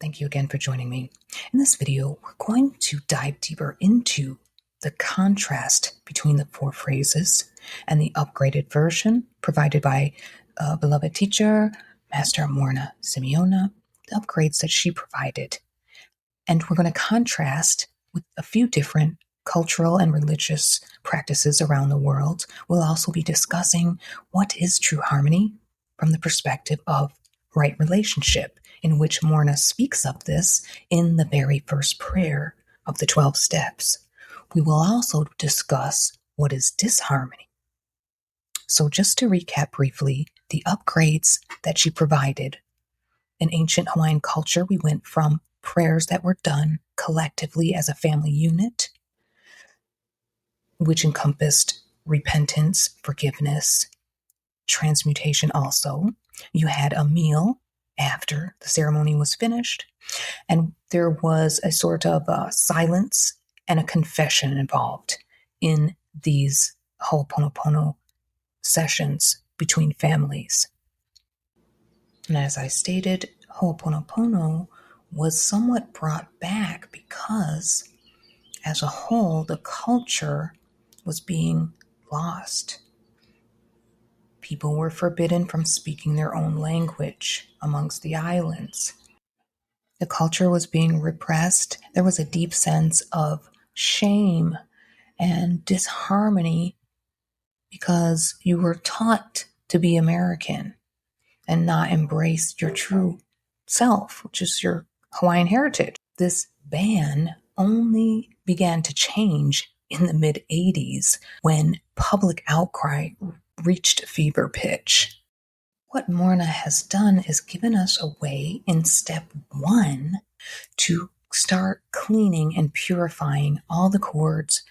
Thank you again for joining me. In this video, we're going to dive deeper into the contrast between the four phrases and the upgraded version provided by a beloved teacher, Master Morrnah Simeona, the upgrades that she provided. And we're going to contrast with a few different cultural and religious practices around the world. We'll also be discussing what is true harmony from the perspective of right relationship, in which Morrnah speaks of this in the very first prayer of the 12 steps. We will also discuss what is disharmony. So just to recap briefly, the upgrades that she provided. In ancient Hawaiian culture, we went from prayers that were done collectively as a family unit, which encompassed repentance, forgiveness, transmutation also. You had a meal after the ceremony was finished, and there was a sort of silence and a confession involved in these Ho'oponopono sessions between families. And as I stated, Ho'oponopono was somewhat brought back because, as a whole, the culture was being lost. People were forbidden from speaking their own language amongst the islands. The culture was being repressed. There was a deep sense of shame and disharmony because you were taught to be American and not embrace your true self, which is your Hawaiian heritage. This ban only began to change in the mid-'80s when public outcry reached fever pitch. What Morrnah has done is given us a way in step 1 to start cleaning and purifying all the cords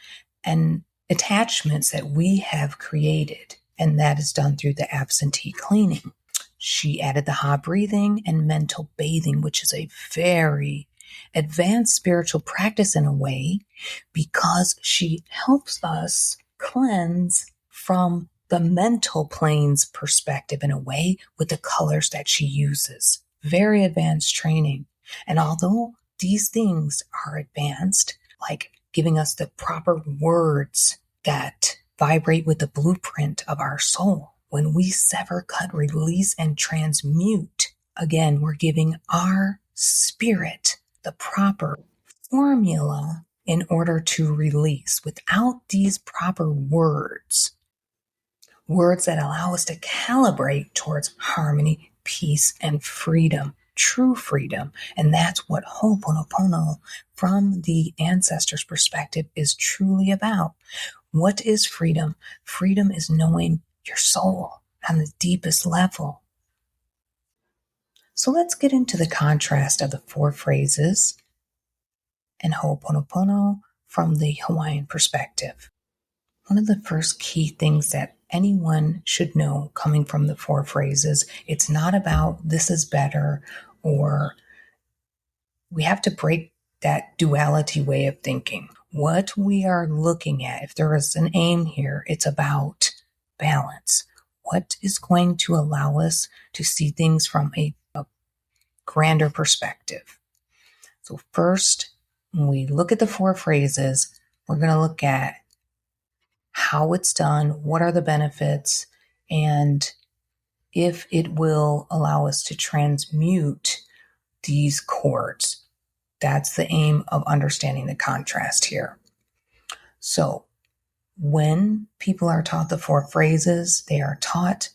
and attachments that we have created, and that is done through the absentee cleaning. She added the Ha breathing and mental bathing, which is a very advanced spiritual practice in a way, because she helps us cleanse from the mental plane's perspective in a way with the colors that she uses. Very advanced training. And although these things are advanced, like giving us the proper words that vibrate with the blueprint of our soul, when we sever, cut, release, and transmute, again, we're giving our spirit the proper formula in order to release. Without these proper words that allow us to calibrate towards harmony, peace, and freedom, true freedom. And that's what Ho'oponopono, from the ancestors' perspective, is truly about. What is freedom? Freedom is knowing your soul on the deepest level. So let's get into the contrast of the four phrases and Ho'oponopono from the Hawaiian perspective. One of the first key things that anyone should know coming from the four phrases, it's not about this is better, or we have to break that duality way of thinking. What we are looking at, if there is an aim here, it's about balance. What is going to allow us to see things from a grander perspective? So first, when we look at the four phrases, we're going to look at how it's done, what are the benefits, and if it will allow us to transmute these chords. That's the aim of understanding the contrast here. So when people are taught the four phrases, they are taught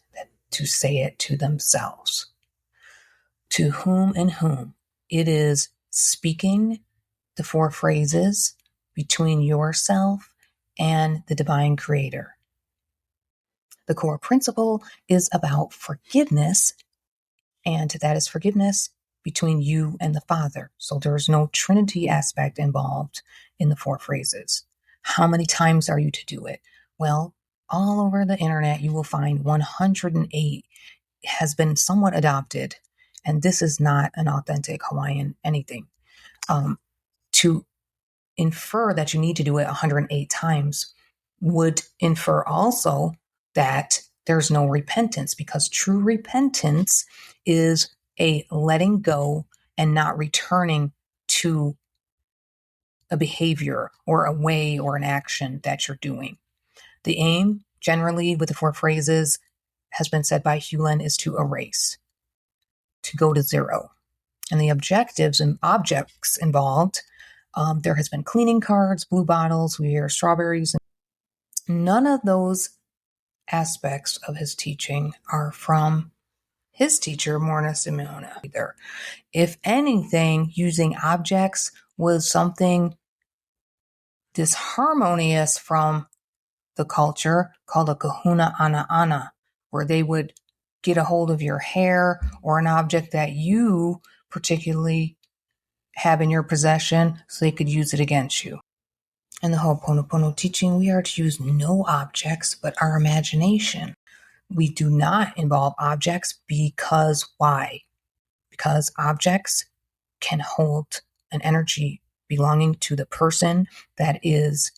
to say it to themselves. To whom and whom? It is speaking the four phrases between yourself and the divine creator. The core principle is about forgiveness, and that is forgiveness between you and the Father. So there is no Trinity aspect involved in the four phrases. How many times are you to do it? Well, all over the internet, you will find 108 has been somewhat adopted, and this is not an authentic Hawaiian anything. To infer that you need to do it 108 times would infer also that there's no repentance, because true repentance is a letting go and not returning to a behavior or a way or an action that you're doing. The aim, generally with the 4 phrases, has been said by Hew Len, is to erase, to go to zero. And the objectives and objects involved, there has been cleaning cards, blue bottles, we hear strawberries. None of those aspects of his teaching are from his teacher, Morrnah Simeona, either. If anything, using objects was something disharmonious from the culture called a kahuna ana, where they would get a hold of your hair or an object that you particularly have in your possession so they could use it against you. In the Ho'oponopono teaching, we are to use no objects but our imagination. We do not involve objects because why? Because objects can hold an energy belonging to the person that is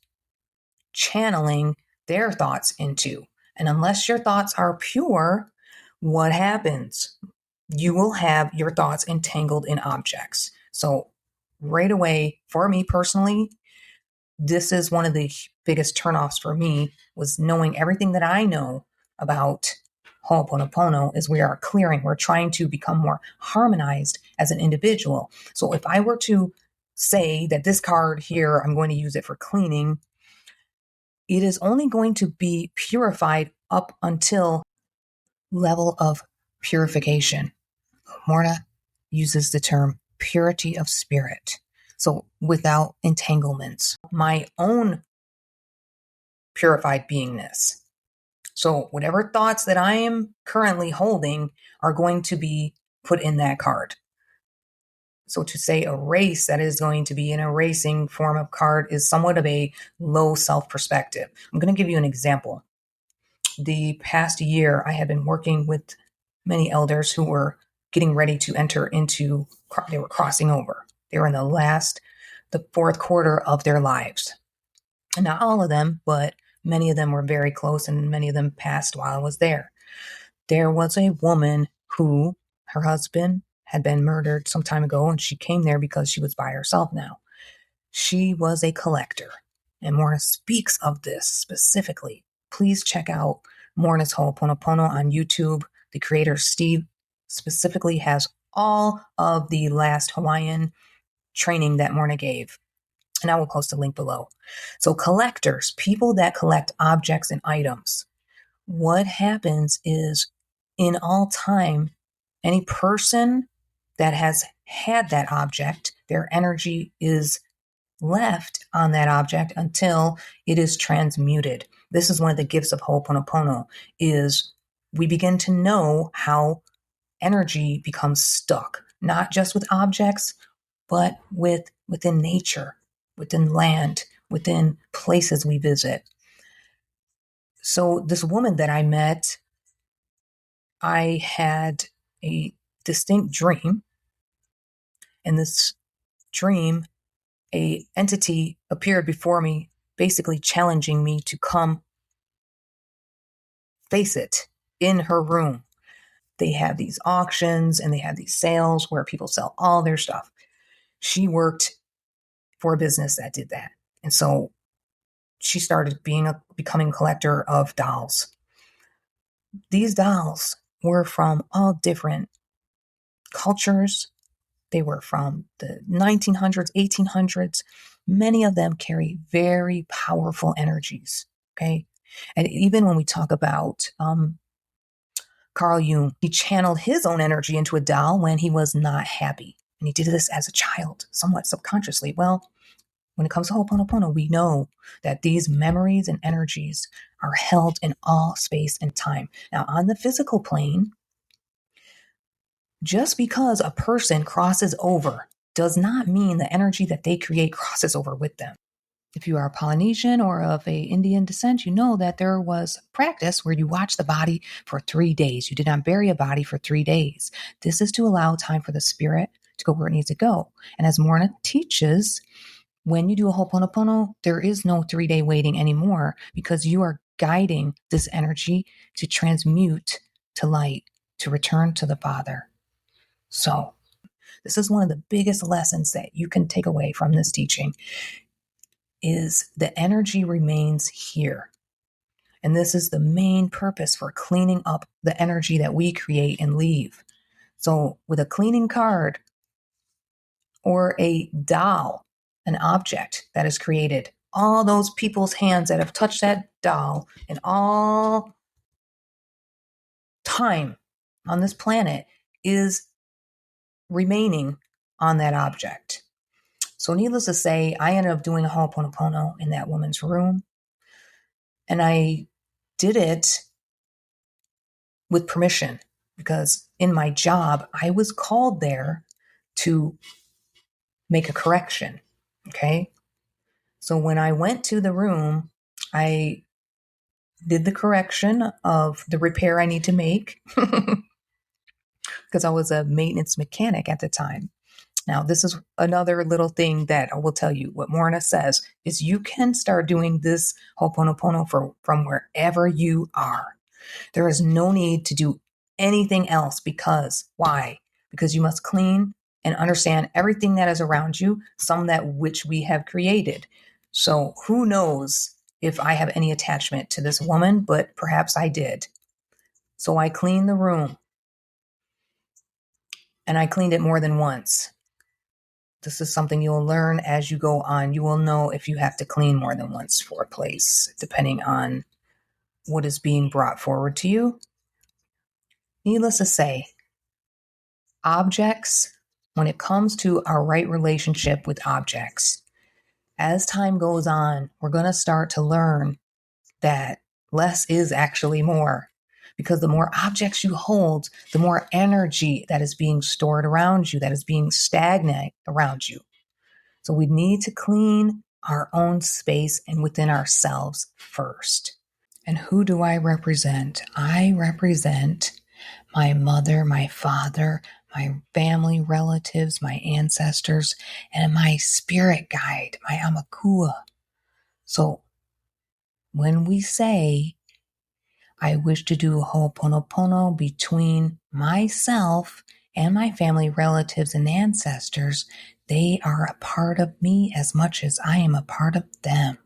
channeling their thoughts into. And unless your thoughts are pure, what happens? You will have your thoughts entangled in objects. So right away, for me personally, this is one of the biggest turnoffs for me, was knowing everything that I know about Ho'oponopono is we are clearing. We're trying to become more harmonized as an individual. So if I were to say that this card here, I'm going to use it for cleaning, it is only going to be purified up until level of purification. Morrnah uses the term purity of spirit. So without entanglements, my own purified beingness. So whatever thoughts that I am currently holding are going to be put in that card. So to say erase, that is going to be an erasing form of card, is somewhat of a low self perspective. I'm going to give you an example. The past year, I had been working with many elders who were getting ready to enter into, they were crossing over. They were in the 4th quarter of their lives. And not all of them, but many of them were very close, and many of them passed while I was there. There was a woman who, her husband had been murdered some time ago, and she came there because she was by herself now. She was a collector, and Morrnah speaks of this specifically. Please check out Morrnah's Ho'oponopono on YouTube. The creator, Steve, specifically has all of the last Hawaiian training that Morrnah gave. And I will post a link below. So collectors, people that collect objects and items, what happens is in all time, any person that has had that object, their energy is left on that object until it is transmuted. This is one of the gifts of Ho'oponopono, is we begin to know how energy becomes stuck, not just with objects, but within nature, within land, within places we visit. So this woman that I met, I had a distinct dream. In this dream, a entity appeared before me, basically challenging me to come face it in her room. They have these auctions and they have these sales where people sell all their stuff. She worked for a business that did that. And so she started becoming a collector of dolls. These dolls were from all different cultures. They were from the 1900s, 1800s. Many of them carry very powerful energies. Okay. And even when we talk about Carl Jung, he channeled his own energy into a doll when he was not happy. And he did this as a child, somewhat subconsciously. Well, when it comes to Ho'oponopono, we know that these memories and energies are held in all space and time. Now, on the physical plane, just because a person crosses over does not mean the energy that they create crosses over with them. If you are Polynesian or of a Indian descent, you know that there was practice where you watch the body for 3 days. You did not bury a body for 3 days. This is to allow time for the spirit to go where it needs to go. And as Morrnah teaches, when you do a Ho'oponopono, there is no 3-day waiting anymore, because you are guiding this energy to transmute to light, to return to the Father. So This is one of the biggest lessons that you can take away from this teaching is the energy remains here. And this is the main purpose for cleaning up the energy that we create and leave. So with a cleaning card or a doll, an object that is created, all those people's hands that have touched that doll in all time on this planet is remaining on that object. So needless to say, I ended up doing a Ho'oponopono in that woman's room. And I did it with permission because in my job, I was called there to make a correction. Okay. So when I went to the room, I did the correction of the repair I need to make because I was a maintenance mechanic at the time. Now, this is another little thing that I will tell you. What Morrnah says is you can start doing this Ho'oponopono from wherever you are. There is no need to do anything else because, why? Because you must clean and understand everything that is around you, some that which we have created. So who knows if I have any attachment to this woman, but perhaps I did. So I cleaned the room and I cleaned it more than once. This is something you'll learn as you go on. You will know if you have to clean more than once for a place, depending on what is being brought forward to you. Needless to say, objects, when it comes to our right relationship with objects, as time goes on, we're going to start to learn that less is actually more. Because the more objects you hold, the more energy that is being stored around you, that is being stagnant around you. So we need to clean our own space and within ourselves first. And who do I represent? I represent my mother, my father, my family relatives, my ancestors, and my spirit guide, my Amakua. So when we say, I wish to do Ho'oponopono between myself and my family relatives and ancestors, they are a part of me as much as I am a part of them.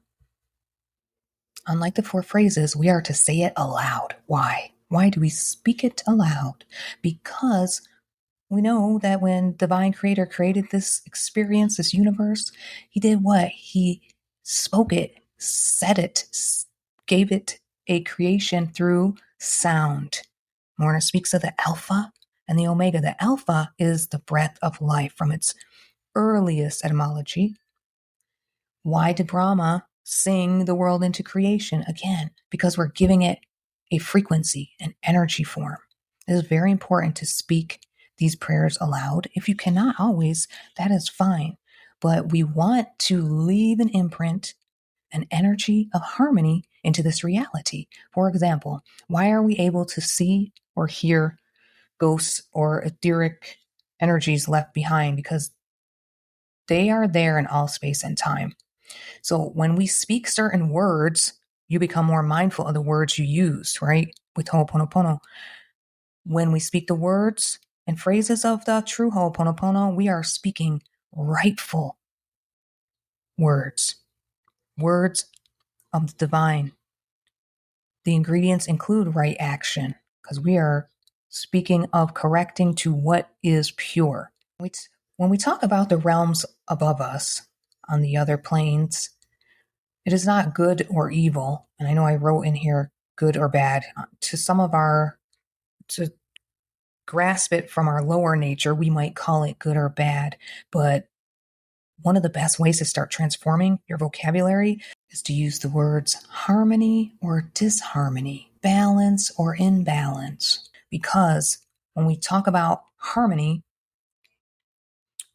Unlike the four phrases, we are to say it aloud. Why? Why do we speak it aloud? Because we know that when Divine Creator created this experience, this universe, he did what? He spoke it, said it, gave it a creation through sound. Morrnah speaks of the Alpha and the Omega. The Alpha is the breath of life from its earliest etymology. Why did Brahma sing the world into creation? Again, because we're giving it a frequency, an energy form. It is very important to speak these prayers aloud. If you cannot always, that is fine. But we want to leave an imprint, an energy of harmony into this reality. For example, why are we able to see or hear ghosts or etheric energies left behind? Because they are there in all space and time. So when we speak certain words, you become more mindful of the words you use, right? With Ho'oponopono. When we speak the words and phrases of the true Ho'oponopono, we are speaking rightful words, words of the divine. The ingredients include right action because we are speaking of correcting to what is pure. When we talk about the realms above us on the other planes, it is not good or evil. And I know I wrote in here good or bad. To grasp it from our lower nature, we might call it good or bad. But one of the best ways to start transforming your vocabulary is to use the words harmony or disharmony, balance or imbalance. Because when we talk about harmony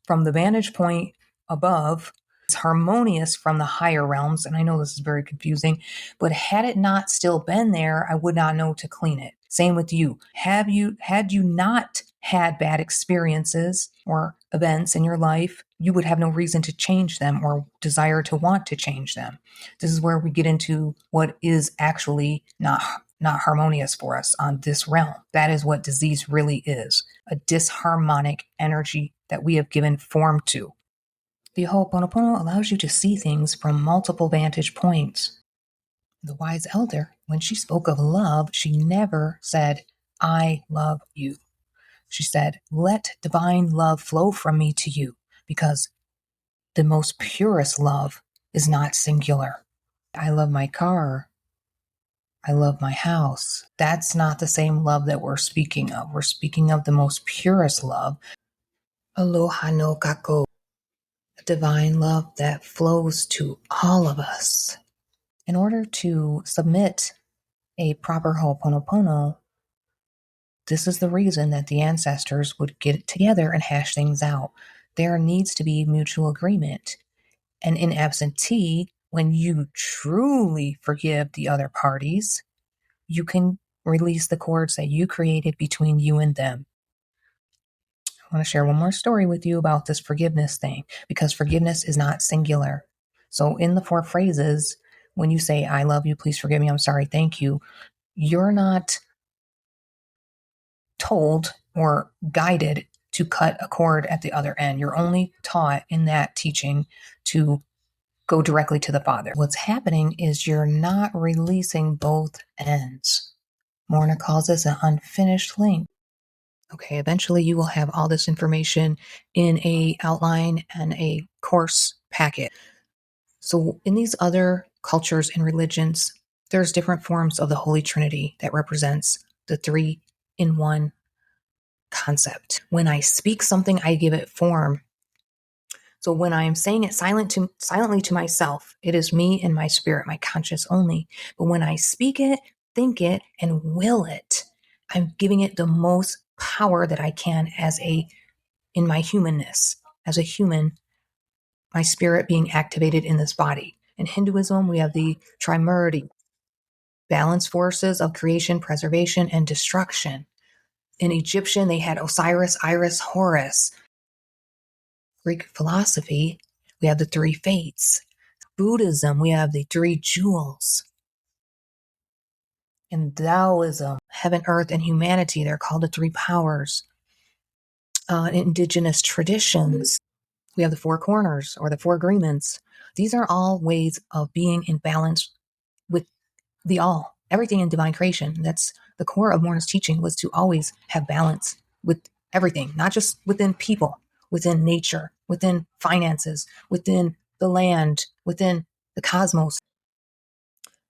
from the vantage point above, it's harmonious from the higher realms. And I know this is very confusing, but had it not still been there, I would not know to clean it. Same with you. Had you not had bad experiences or events in your life, you would have no reason to change them or desire to want to change them. This is where we get into what is actually not harmonious for us on this realm. That is what disease really is, a disharmonic energy that we have given form to. The Ho'oponopono allows you to see things from multiple vantage points. The wise elder, when she spoke of love, she never said, I love you. She said, let divine love flow from me to you, because the most purest love is not singular. I love my car. I love my house. That's not the same love that we're speaking of. We're speaking of the most purest love. Aloha no kako. A divine love that flows to all of us. In order to submit a proper Ho'oponopono, this is the reason that the ancestors would get together and hash things out. There needs to be mutual agreement. And in absentee, when you truly forgive the other parties, you can release the cords that you created between you and them. I want to share one more story with you about this forgiveness thing, because forgiveness is not singular. So in the 4 phrases, when you say, I love you, please forgive me, I'm sorry, thank you, you're not told or guided to cut a cord at the other end. You're only taught in that teaching to go directly to the Father. What's happening is you're not releasing both ends. Morrnah calls this an unfinished link. Okay, eventually you will have all this information in a outline and a course packet. So in these other cultures and religions, there's different forms of the Holy Trinity that represents the 3 in 1 concept. When I speak something, I give it form. So when I am saying it silently to myself, it is me and my spirit, my conscious only. But when I speak it, think it, and will it, I'm giving it the most power that I can in my humanness, as a human, my spirit being activated in this body. In Hinduism, we have the Trimurti, balance forces of creation, preservation, and destruction. In Egyptian, they had Osiris, Iris, Horus. Greek philosophy, we have the 3 fates. Buddhism, we have the 3 jewels. In Taoism, heaven, earth, and humanity, they're called the 3 powers. In indigenous traditions, we have the 4 corners or the 4 agreements. These are all ways of being in balance with the all, everything in divine creation. That's the core of Mornah's teaching, was to always have balance with everything, not just within people, within nature, within finances, within the land, within the cosmos.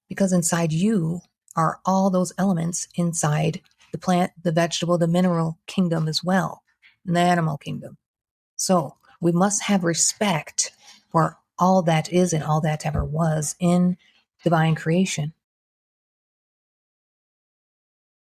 Because inside you are all those elements inside the plant, the vegetable, the mineral kingdom as well, and the animal kingdom. So we must have respect for all that is and all that ever was in divine creation.